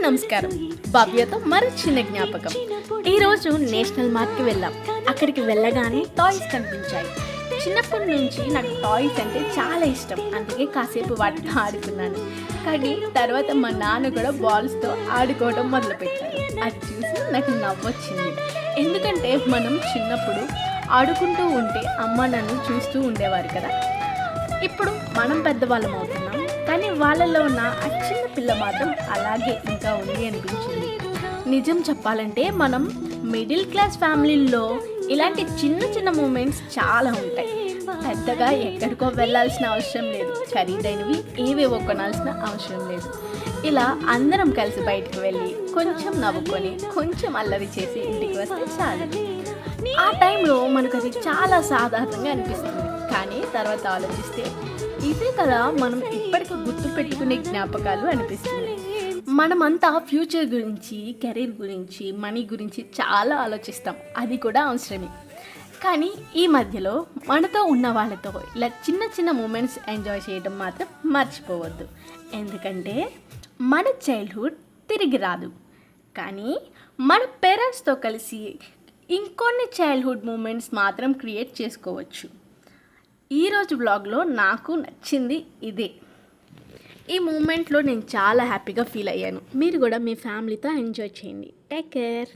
నమస్కారం. భవ్యతో మరో చిన్న జ్ఞాపకం. ఈరోజు నేషనల్ మార్ట్కి వెళ్ళాం. అక్కడికి వెళ్ళగానే టాయ్స్ కనిపించాయి. చిన్నప్పటి నుంచి నాకు టాయ్స్ అంటే చాలా ఇష్టం, అందుకే కాసేపు వాటితో ఆడుకున్నాను. కానీ తర్వాత మా నాన్న కూడా బాల్స్తో ఆడుకోవడం మొదలుపెట్టారు. అది చూసి నాకు నవ్వొచ్చింది. ఎందుకంటే మనం చిన్నప్పుడు ఆడుకుంటూ ఉంటే అమ్మ నన్ను చూస్తూ ఉండేవారు కదా. ఇప్పుడు మనం పెద్దవాళ్ళం అవుతున్నాం, కానీ వాళ్ళలో ఉన్న ఆ చిన్న పిల్ల మాత్రం అలాగే ఇంకా ఉంది అనిపించింది. నిజం చెప్పాలంటే మనం మిడిల్ క్లాస్ ఫ్యామిలీల్లో ఇలాంటి చిన్న చిన్న మూమెంట్స్ చాలా ఉంటాయి. పెద్దగా ఎక్కడికో వెళ్ళాల్సిన అవసరం లేదు, ఖరీదైనవి ఏవేవో కొనాల్సిన అవసరం లేదు. ఇలా అందరం కలిసి బయటకు వెళ్ళి కొంచెం నవ్వుకొని కొంచెం అల్లరి చేసి ఇంటికి వస్తే చాలు. ఆ టైంలో మనకు అది చాలా సాధారణంగా అనిపిస్తుంది, కానీ తర్వాత ఆలోచిస్తే ఇదే కదా మనం ఇప్పటికీ గుర్తు పెట్టుకునే జ్ఞాపకాలు అనిపిస్తుంది. మనమంతా ఫ్యూచర్ గురించి, కెరీర్ గురించి, మనీ గురించి చాలా ఆలోచిస్తాం, అది కూడా అవసరమే. కానీ ఈ మధ్యలో మనతో ఉన్న వాళ్ళతో ఇలా చిన్న చిన్న మూమెంట్స్ ఎంజాయ్ చేయడం మాత్రం మర్చిపోవద్దు. ఎందుకంటే మన చైల్డ్హుడ్ తిరిగి రాదు, కానీ మన పేరెంట్స్తో కలిసి ఇంకొన్ని చైల్డ్హుడ్ మూమెంట్స్ మాత్రం క్రియేట్ చేసుకోవచ్చు. ఈరోజు బ్లాగ్లో నాకు నచ్చింది ఇదే. ఈ మూమెంట్లో నేను చాలా హ్యాపీగా ఫీల్ అయ్యాను. మీరు కూడా మీ ఫ్యామిలీతో ఎంజాయ్ చేయండి. Take care.